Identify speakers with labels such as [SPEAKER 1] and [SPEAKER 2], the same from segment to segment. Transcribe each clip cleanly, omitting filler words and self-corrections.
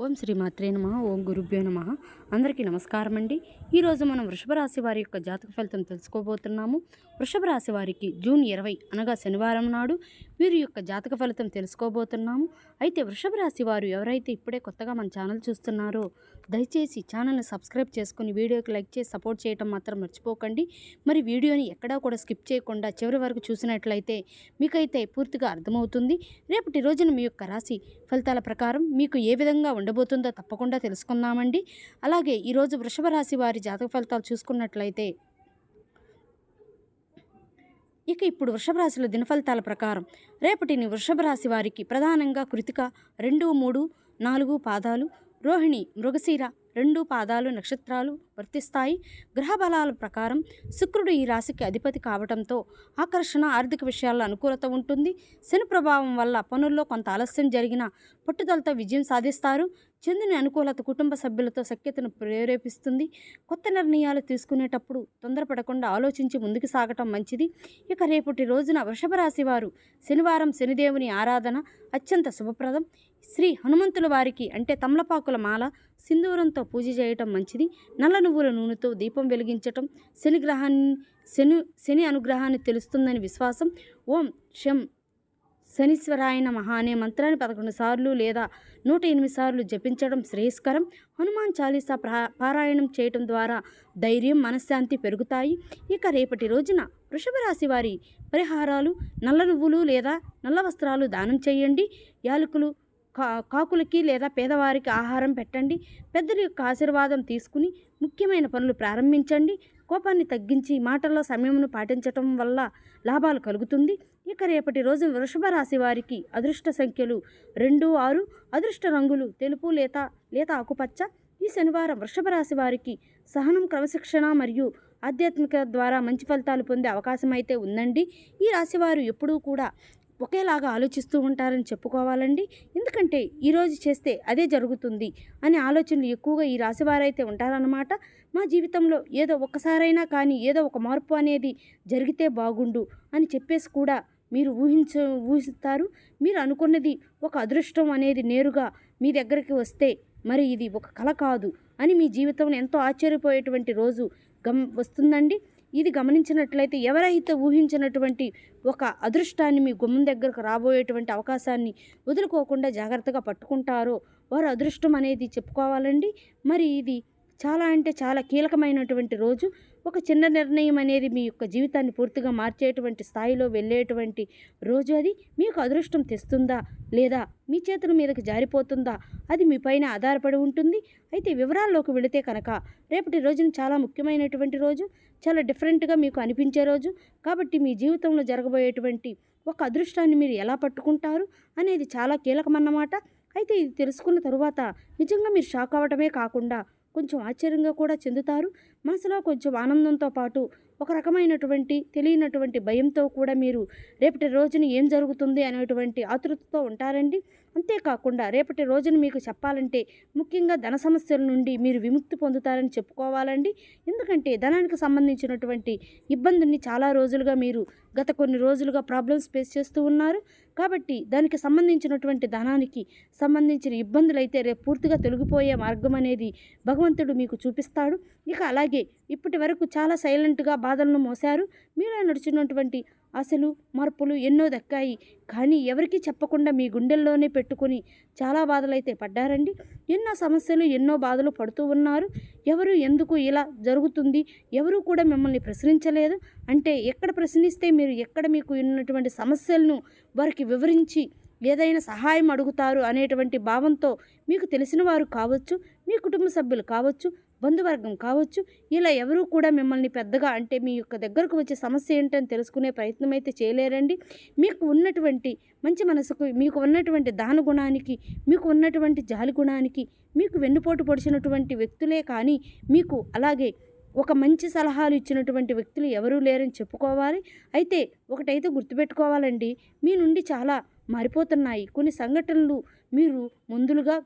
[SPEAKER 1] ఓం శ్రీ మాత్రే నమః. ఓం గురుభ్యో నమః. అందరికీ నమస్కారం అండి. ఈరోజు మనం వృషభ రాశి వారి యొక్క జాతక ఫలితం తెలుసుకోబోతున్నాము. వృషభ రాశి వారికి జూన్ 20 అనగా శనివారం నాడు వీరి యొక్క జాతక ఫలితం తెలుసుకోబోతున్నాము. అయితే వృషభ రాశి వారు ఎవరైతే ఇప్పుడే కొత్తగా మన ఛానల్ చూస్తున్నారో దయచేసి ఛానల్ని సబ్స్క్రైబ్ చేసుకుని వీడియోకి లైక్ చేసి సపోర్ట్ చేయడం మాత్రం మర్చిపోకండి. మరి వీడియోని ఎక్కడా కూడా స్కిప్ చేయకుండా చివరి వరకు చూసినట్లయితే మీకైతే పూర్తిగా అర్థమవుతుంది. రేపటి రోజున మీ యొక్క రాశి ఫలితాల ప్రకారం మీకు ఏ విధంగా ఉండబోతుందో తప్పకుండా తెలుసుకుందామండి. అలాగే ఈరోజు వృషభ రాశి వారి జాతక ఫలితాలు చూసుకున్నట్లయితే ఇప్పుడు వృషభ రాశిలో దినఫలితాల ప్రకారం రేపటిని వృషభ రాశి వారికి ప్రధానంగా కృతిక 2, 3, 4 పాదాలు, రోహిణి, మృగశిర 2 పాదాలు నక్షత్రాలు వర్తిస్తాయి. గ్రహ బలాల ప్రకారం శుక్రుడు ఈ రాశికి అధిపతి కావడంతో ఆకర్షణ, ఆర్థిక విషయాల్లో అనుకూలత ఉంటుంది. శని ప్రభావం వల్ల పనుల్లో కొంత ఆలస్యం జరిగిన పట్టుదలతో విజయం సాధిస్తారు. చంద్రుని అనుకూలత కుటుంబ సభ్యులతో సఖ్యతను ప్రేరేపిస్తుంది. కొత్త నిర్ణయాలు తీసుకునేటప్పుడు తొందరపడకుండా ఆలోచించి ముందుకు సాగటం మంచిది. రేపటి రోజున వృషభ రాశి వారు శనివారం శనిదేవుని ఆరాధన అత్యంత శుభప్రదం. శ్రీ హనుమంతుల వారికి అంటే తమలపాకుల మాల, సింధూరంతో పూజ చేయటం మంచిది. నల్ల నువ్వుల నూనెతో దీపం వెలిగించటం శని అనుగ్రహాన్ని తెలుస్తుందని విశ్వాసం. ఓం శం శనీశ్వరాయ నమః అనే మంత్రాన్ని 11 సార్లు లేదా 108 సార్లు జపించడం శ్రేయస్కరం. హనుమాన్ చాలీసా పారాయణం చేయటం ద్వారా ధైర్యం, మనశ్శాంతి పెరుగుతాయి. రేపటి రోజున వృషభ రాశి వారి పరిహారాలు: నల్ల నువ్వులు లేదా నల్ల వస్త్రాలు దానం చేయండి. యాలకులు, కాకులకి లేదా పేదవారికి ఆహారం పెట్టండి. పెద్దల యొక్క ఆశీర్వాదం తీసుకుని ముఖ్యమైన పనులు ప్రారంభించండి. కోపాన్ని తగ్గించి మాటల్లో సంయమనం పాటించటం వల్ల లాభాలు కలుగుతుంది. రేపటి రోజు వృషభ రాశి వారికి అదృష్ట సంఖ్యలు 2, 6, అదృష్ట రంగులు తెలుపు, లేత ఆకుపచ్చ. ఈ శనివారం వృషభ రాశి వారికి సహనం, క్రమశిక్షణ మరియు ఆధ్యాత్మిక ద్వారా మంచి ఫలితాలు పొందే అవకాశం అయితే ఉందండి. ఈ రాశివారు ఎప్పుడూ కూడా ఒకేలాగా ఆలోచిస్తూ ఉంటారని చెప్పుకోవాలండి. ఎందుకంటే ఈరోజు చేస్తే అదే జరుగుతుంది అనే ఆలోచనలు ఎక్కువగా ఈ రాశివారైతే ఉంటారన్నమాట. మా జీవితంలో ఏదో ఒక్కసారైనా కానీ ఏదో ఒక మార్పు అనేది జరిగితే బాగుండు అని చెప్పేసి కూడా మీరు ఊహిస్తారు. మీరు అనుకున్నది ఒక అదృష్టం అనేది నేరుగా మీ దగ్గరికి వస్తే మరి ఇది ఒక కల కాదు అని మీ జీవితంలో ఎంతో ఆశ్చర్యపోయేటువంటి రోజు వస్తుందండి. ఇది గమనించినట్లయితే ఎవరైతే ఊహించినటువంటి ఒక అదృష్టాన్ని మీ గుమ్మం దగ్గరకు రాబోయేటువంటి అవకాశాన్ని వదులుకోకుండా జాగ్రత్తగా పట్టుకుంటారో వారు అదృష్టం అనేది చెప్పుకోవాలండి. మరి ఇది చాలా అంటే చాలా కీలకమైనటువంటి రోజు. ఒక చిన్న నిర్ణయం అనేది మీ యొక్క జీవితాన్ని పూర్తిగా మార్చేటువంటి స్థాయిలో వెళ్ళేటువంటి రోజు. అది మీకు అదృష్టం తెస్తుందా లేదా మీ చేతుల మీదకి జారిపోతుందా అది మీ పైన ఆధారపడి ఉంటుంది. అయితే వివరాల్లోకి వెళితే కనుక రేపటి రోజున చాలా ముఖ్యమైనటువంటి రోజు, చాలా డిఫరెంట్గా మీకు అనిపించే రోజు. కాబట్టి మీ జీవితంలో జరగబోయేటువంటి ఒక అదృష్టాన్ని మీరు ఎలా పట్టుకుంటారు అనేది చాలా కీలకమన్నమాట. అయితే ఇది తెలుసుకున్న తరువాత నిజంగా మీరు షాక్ అవ్వటమే కాకుండా కొంచెం ఆశ్చర్యంగా కూడా చెందుతారు. మనసులో కొంచెం ఆనందంతో పాటు ఒక రకమైనటువంటి తెలియనటువంటి భయంతో కూడా మీరు రేపటి రోజున ఏం జరుగుతుంది అనేటువంటి ఆతృతతో ఉంటారండి. అంతేకాకుండా రేపటి రోజున మీకు చెప్పాలంటే ముఖ్యంగా ధన సమస్యల నుండి మీరు విముక్తి పొందుతారని చెప్పుకోవాలండి. ఎందుకంటే ధనానికి సంబంధించినటువంటి ఇబ్బందుల్ని చాలా రోజులుగా మీరు గత కొన్ని రోజులుగా ప్రాబ్లమ్స్ ఫేస్ చేస్తూ ఉన్నారు. కాబట్టి దానికి సంబంధించినటువంటి ధనానికి సంబంధించిన ఇబ్బందులు అయితే రేపు పూర్తిగా తొలగిపోయే మార్గం అనేది భగవంతుడు మీకు చూపిస్తాడు. అలాగే ఇప్పటి వరకు చాలా సైలెంట్గా బాధలను మోసారు. మీలో నడుచున్నటువంటి ఆశలు, మార్పులు ఎన్నో దక్కాయి. కానీ ఎవరికీ చెప్పకుండా మీ గుండెల్లోనే పెట్టుకుని చాలా బాధలైతే పడ్డారండి. ఎన్నో సమస్యలు, ఎన్నో బాధలు పడుతూ ఉన్నారు. ఎవరు ఎందుకు ఇలా జరుగుతుంది ఎవరు కూడా మిమ్మల్ని ప్రశ్నించలేదు. అంటే ఎక్కడ ప్రశ్నిస్తే మీరు ఎక్కడ మీకు ఉన్నటువంటి సమస్యలను వారికి వివరించి ఏదైనా సహాయం అడుగుతారు అనేటువంటి భావంతో మీకు తెలిసిన వారు కావచ్చు, మీ కుటుంబ సభ్యులు కావచ్చు, బంధువర్గం కావచ్చు, ఇలా ఎవరూ కూడా మిమ్మల్ని పెద్దగా అంటే మీ యొక్క దగ్గరకు వచ్చే సమస్య ఏంటని తెలుసుకునే ప్రయత్నం అయితే చేయలేరండి. మీకు ఉన్నటువంటి మంచి మనసుకు, మీకు ఉన్నటువంటి దాన గుణానికి, మీకు ఉన్నటువంటి జాలి గుణానికి మీకు వెన్నుపోటు పొడిచినటువంటి వ్యక్తులే కానీ మీకు అలాగే ఒక మంచి సలహాలు ఇచ్చినటువంటి వ్యక్తులు ఎవరూ లేరని చెప్పుకోవాలి. అయితే ఒకటైతే గుర్తుపెట్టుకోవాలండి, మీ నుండి చాలా మారిపోతున్నాయి. కొన్ని సంఘటనలు మీరు ముందులుగా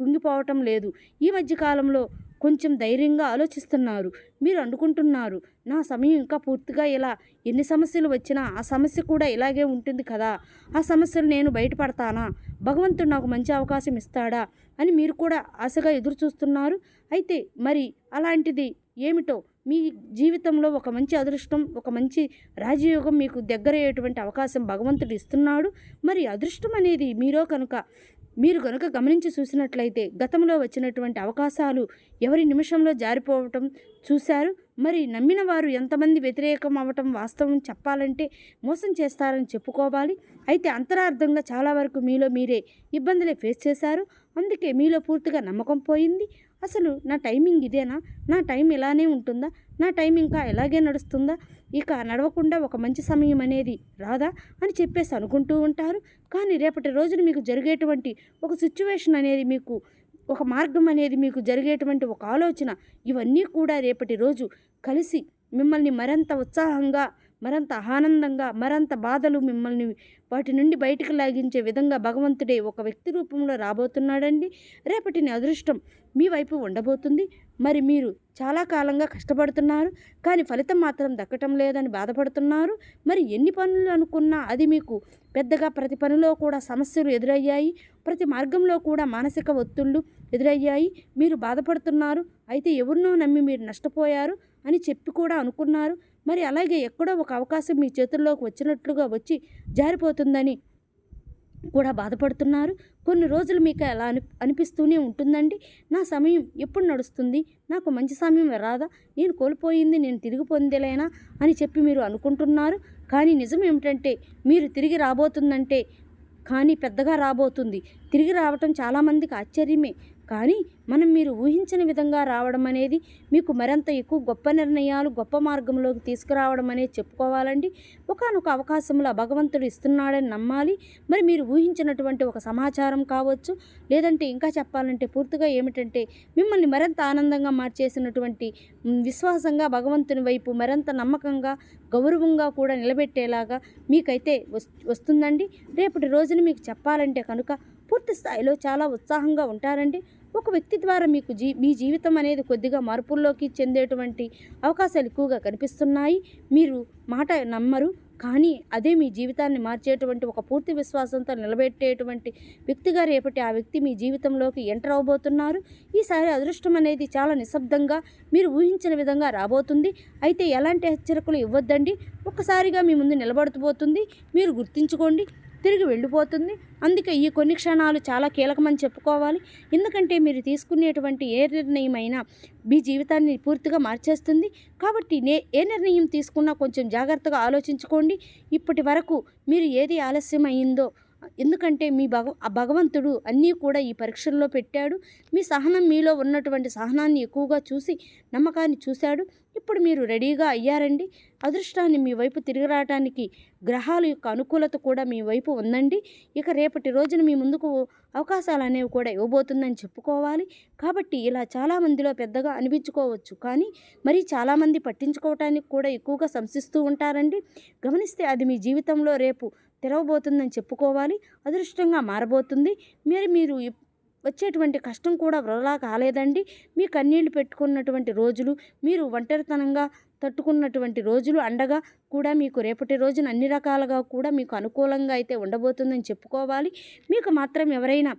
[SPEAKER 1] కుంగిపోవటం లేదు. ఈ మధ్యకాలంలో కొంచెం ధైర్యంగా ఆలోచిస్తున్నారు. మీరు అనుకుంటున్నారు, నా సమయం ఇంకా పూర్తిగా ఇలా, ఎన్ని సమస్యలు వచ్చినా ఆ సమస్య కూడా ఇలాగే ఉంటుంది కదా, ఆ సమస్యలు నేను బయటపడతానా, భగవంతుడు నాకు మంచి అవకాశం ఇస్తాడా అని మీరు కూడా ఆశగా ఎదురు చూస్తున్నారు. అయితే మరి అలాంటిది ఏమిటో, మీ జీవితంలో ఒక మంచి అదృష్టం, ఒక మంచి రాజయోగం మీకు దగ్గరయ్యేటువంటి అవకాశం భగవంతుడు ఇస్తున్నాడు. మరి అదృష్టం అనేది మీరు కనుక గమనించి చూసినట్లయితే గతంలో వచ్చినటువంటి అవకాశాలు ఎవరి నిమిషంలో జారిపోవటం చూశారు. మరి నమ్మిన వారు ఎంతమంది వ్యతిరేకం అవ్వటం వాస్తవం చెప్పాలంటే మోసం చేస్తారని చెప్పుకోవాలి. అయితే అంతరార్థంగా చాలా వరకు మీలో మీరే ఇబ్బందులే ఫేస్ చేశారు. అందుకే మీలో పూర్తిగా నమ్మకం పోయింది. అసలు నా టైమింగ్ ఇదేనా, నా టైం ఇలానే ఉంటుందా, నా టైం ఇంకా ఇలాగే నడుస్తుందా, ఇక నడవకుండా ఒక మంచి సమయం అనేది రాదా అని చెప్పేసి అనుకుంటూ ఉంటారు. కానీ రేపటి రోజున మీకు జరిగేటువంటి ఒక సిచ్యువేషన్ అనేది, మీకు ఒక మార్గం అనేది, మీకు జరిగేటువంటి ఒక ఆలోచన, ఇవన్నీ కూడా రేపటి రోజు కలిసి మిమ్మల్ని మరింత ఉత్సాహంగా, మరింత ఆనందంగా, మరింత బాధలు మిమ్మల్ని వాటి నుండి బయటికి లాగించే విధంగా భగవంతుడే ఒక వ్యక్తి రూపంలో రాబోతున్నాడండి. రేపటిని అదృష్టం మీ వైపు ఉండబోతుంది. మరి మీరు చాలా కాలంగా కష్టపడుతున్నారు, కానీ ఫలితం మాత్రం దక్కటం లేదని బాధపడుతున్నారు. మరి ఎన్ని పనులు అనుకున్నా అది మీకు పెద్దగా ప్రతి పనిలో కూడా సమస్యలు ఎదురయ్యాయి, ప్రతి మార్గంలో కూడా మానసిక ఒత్తిళ్లు ఎదురయ్యాయి. మీరు బాధపడుతున్నారు. అయితే ఎవరినో నమ్మి మీరు నష్టపోయారు అని చెప్పి కూడా అనుకున్నారు. మరి అలాగే ఎక్కడో ఒక అవకాశం మీ చేతుల్లోకి వచ్చినట్లుగా వచ్చి జారిపోతుందని కూడా బాధపడుతున్నారు. కొన్ని రోజులు మీకు అలా అనిపిస్తూనే ఉంటుందండి, నా సమయం ఎప్పుడు నడుస్తుంది, నాకు మంచి సమయం రాదా, నేను కోల్పోయింది నేను తిరిగి పొందేలేనా అని చెప్పి మీరు అనుకుంటున్నారు. కానీ నిజం ఏమిటంటే, మీరు తిరిగి రాబోతుందంటే కానీ పెద్దగా రాబోతుంది. తిరిగి రావటం చాలామందికి ఆశ్చర్యమే. కానీ మీరు ఊహించని విధంగా రావడం అనేది మీకు మరింత ఎక్కువ గొప్ప నిర్ణయాలు, గొప్ప మార్గంలోకి తీసుకురావడం అనేది చెప్పుకోవాలండి. ఒకానొక అవకాశంలో భగవంతుడు ఇస్తున్నాడని నమ్మాలి. మరి మీరు ఊహించినటువంటి ఒక సమాచారం కావచ్చు, లేదంటే ఇంకా చెప్పాలంటే పూర్తిగా ఏమిటంటే మిమ్మల్ని మరింత ఆనందంగా మార్చేసినటువంటి విశ్వాసంగా భగవంతుని వైపు మరింత నమ్మకంగా, గౌరవంగా కూడా నిలబెట్టేలాగా మీకైతే వస్తుందండి. రేపటి రోజున మీకు చెప్పాలంటే కనుక పూర్తి స్థాయిలో చాలా ఉత్సాహంగా ఉంటారండి. ఒక వ్యక్తి ద్వారా మీకు మీ జీవితం అనేది కొద్దిగా మార్పుల్లోకి చెందేటువంటి అవకాశాలు ఎక్కువగా కనిపిస్తున్నాయి. మీరు మాట నమ్మరు, కానీ అదే మీ జీవితాన్ని మార్చేటువంటి ఒక పూర్తి విశ్వాసంతో నిలబెట్టేటువంటి వ్యక్తిగా రేపటి ఆ వ్యక్తి మీ జీవితంలోకి ఎంటర్ అవబోతున్నారు. ఈసారి అదృష్టం అనేది చాలా నిశ్శబ్దంగా మీరు ఊహించిన విధంగా రాబోతుంది. అయితే ఎలాంటి హెచ్చరికలు ఇవ్వద్దండి, ఒక్కసారిగా మీ ముందు నిలబడుతుపోతుంది. మీరు గుర్తించుకోండి, తిరిగి వెళ్ళిపోతుంది. అందుకే ఈ కొన్ని క్షణాలు చాలా కీలకమని చెప్పుకోవాలి. ఎందుకంటే మీరు తీసుకునేటువంటి ఏ నిర్ణయం అయినా మీ జీవితాన్ని పూర్తిగా మార్చేస్తుంది. కాబట్టి ఏ నిర్ణయం తీసుకున్నా కొంచెం జాగ్రత్తగా ఆలోచించుకోండి. ఇప్పటి వరకు మీరు ఏది ఆలస్యం అయిందో, ఎందుకంటే మీ భగవంతుడు అన్నీ కూడా ఈ పరీక్షల్లో పెట్టాడు. మీ సహనం, మీలో ఉన్నటువంటి సహనాన్ని ఎక్కువగా చూసి నమ్మకాన్ని చూశాడు. ఇప్పుడు మీరు రెడీగా అయ్యారండి. అదృష్టాన్ని మీ వైపు తిరిగి రావడానికి గ్రహాల యొక్క అనుకూలత కూడా మీ వైపు ఉందండి. ఇక రేపటి రోజున మీ ముందుకు అవకాశాలు అనేవి కూడా ఇవ్వబోతుందని చెప్పుకోవాలి. కాబట్టి ఇలా చాలామందిలో పెద్దగా అనిపించుకోవచ్చు, కానీ మరి చాలామంది పట్టించుకోవటానికి కూడా ఎక్కువగా సంశిస్తూ ఉంటారండి. గమనిస్తే అది మీ జీవితంలో రేపు తెరవబోతుందని చెప్పుకోవాలి. అదృష్టంగా మారబోతుంది. మీరు వచ్చేటువంటి కష్టం కూడా వృధా కాలేదండి. మీ కన్నీళ్లు పెట్టుకున్నటువంటి రోజులు, మీరు ఒంటరితనంగా తట్టుకున్నటువంటి రోజులు అండగా కూడా మీకు రేపటి రోజున అన్ని రకాలుగా కూడా మీకు అనుకూలంగా అయితే ఉండబోతుందని చెప్పుకోవాలి. మీకు మాత్రం ఎవరైనా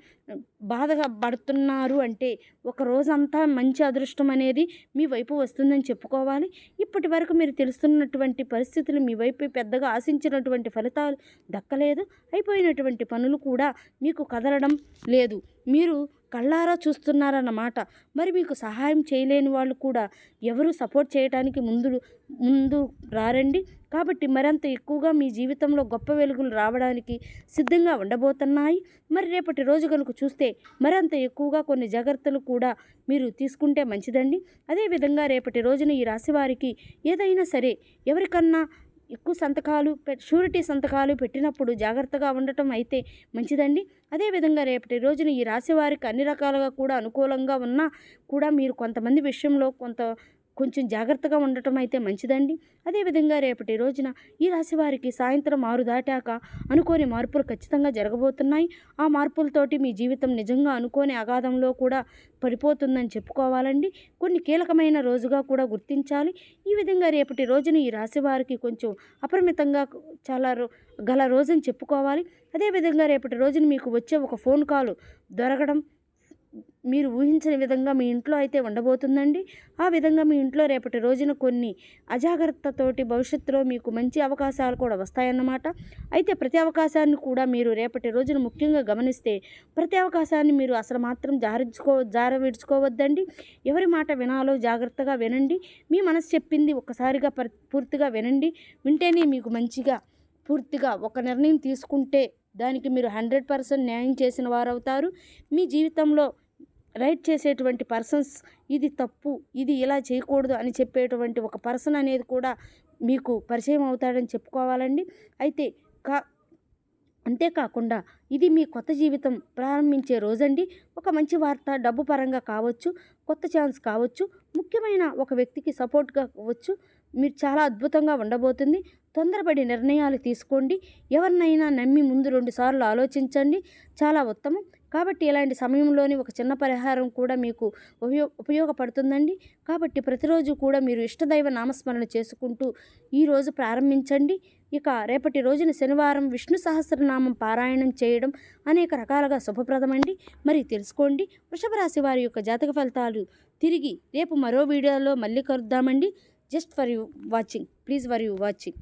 [SPEAKER 1] బాధగా పడుతున్నారు అంటే ఒక రోజంతా మంచి అదృష్టం అనేది మీ వైపు వస్తుందని చెప్పుకోవాలి. ఇప్పటి వరకు మీరు తెలుస్తున్నటువంటి పరిస్థితులు మీ వైపు పెద్దగా ఆశించినటువంటి ఫలితాలు దక్కలేదు. అయిపోయినటువంటి పనులు కూడా మీకు కదలడం లేదు. మీరు కళ్ళారా చూస్తున్నారన్నమాట. మరి మీకు సహాయం చేయలేని వాళ్ళు కూడా ఎవరు సపోర్ట్ చేయడానికి ముందు రారండి. కాబట్టి మరింత ఎక్కువగా మీ జీవితంలో గొప్ప వెలుగులు రావడానికి సిద్ధంగా ఉండబోతున్నాయి. మరి రేపటి రోజు కనుక చూస్తే మరింత ఎక్కువగా కొన్ని జాగ్రత్తలు కూడా మీరు తీసుకుంటే మంచిదండి. అదేవిధంగా రేపటి రోజున ఈ రాశి వారికి ఏదైనా సరే ఎవరికన్నా ఎక్కువ షూరిటీ సంతకాలు పెట్టినప్పుడు జాగ్రత్తగా ఉండటం అయితే మంచిదండి. అదేవిధంగా రేపటి రోజున ఈ రాశి వారికి అన్ని రకాలుగా కూడా అనుకూలంగా ఉన్నా కూడా మీరు కొంతమంది విషయంలో కొంత కొంచెం జాగ్రత్తగా ఉండటం అయితే మంచిదండి. అదేవిధంగా రేపటి రోజున ఈ రాశి వారికి సాయంత్రం 6 దాటాక అనుకోని మార్పులు ఖచ్చితంగా జరగబోతున్నాయి. ఆ మార్పులతోటి మీ జీవితం నిజంగా అనుకోని అగాధంలో కూడా పడిపోతుందని చెప్పుకోవాలండి. కొన్ని కీలకమైన రోజుగా కూడా గుర్తించాలి. ఈ విధంగా రేపటి రోజున ఈ రాశి వారికి కొంచెం అపరిమితంగా చాలా గల రోజని చెప్పుకోవాలి. అదేవిధంగా రేపటి రోజున మీకు వచ్చే ఒక ఫోన్ కాల్ దొరకడం మీరు ఊహించని విధంగా మీ ఇంట్లో అయితే ఉండబోతుందండి. ఆ విధంగా మీ ఇంట్లో రేపటి రోజున కొన్ని అజాగ్రత్తతోటి భవిష్యత్తులో మీకు మంచి అవకాశాలు కూడా వస్తాయన్నమాట. అయితే ప్రతి అవకాశాన్ని కూడా మీరు రేపటి రోజున ముఖ్యంగా గమనిస్తే ప్రతి అవకాశాన్ని మీరు అసలు మాత్రం విడుచుకోవద్దండి. ఎవరి మాట వినాలో జాగ్రత్తగా వినండి. మీ మనసు చెప్పింది ఒక్కసారిగా పూర్తిగా వినండి. వింటేనే మీకు మంచిగా పూర్తిగా ఒక నిర్ణయం తీసుకుంటే దానికి మీరు 100% న్యాయం చేసిన వారవుతారు. మీ జీవితంలో రైట్ చేసేటువంటి పర్సన్స్ ఇది తప్పు, ఇది ఇలా చేయకూడదు అని చెప్పేటువంటి ఒక పర్సన్ అనేది కూడా మీకు పరిచయం అవుతాడని చెప్పుకోవాలండి. అయితే అంతేకాకుండా ఇది మీ కొత్త జీవితం ప్రారంభించే రోజండి. ఒక మంచి వార్త డబ్బు పరంగా కావచ్చు, కొత్త ఛాన్స్ కావచ్చు, ముఖ్యమైన ఒక వ్యక్తికి సపోర్ట్గా కావచ్చు, మీరు చాలా అద్భుతంగా ఉండబోతుంది. తొందరపడి నిర్ణయాలు తీసుకోండి. ఎవరినైనా నమ్మి ముందు 2 సార్లు ఆలోచించండి, చాలా ఉత్తమం. కాబట్టి ఇలాంటి సమయంలోని ఒక చిన్న పరిహారం కూడా మీకు ఉపయోగపడుతుందండి. కాబట్టి ప్రతిరోజు కూడా మీరు ఇష్టదైవ నామస్మరణ చేసుకుంటూ ఈరోజు ప్రారంభించండి. ఇక రేపటి రోజున శనివారం విష్ణు సహస్రనామం పారాయణం చేయడం అనేక రకాలుగా శుభప్రదమండి. మరి తెలుసుకోండి. వృషభ రాశి వారి యొక్క జాతక ఫలితాలు తిరిగి రేపు మరో వీడియోలో మళ్ళీ కలుద్దామండి. Just for you watching. Please for you watching.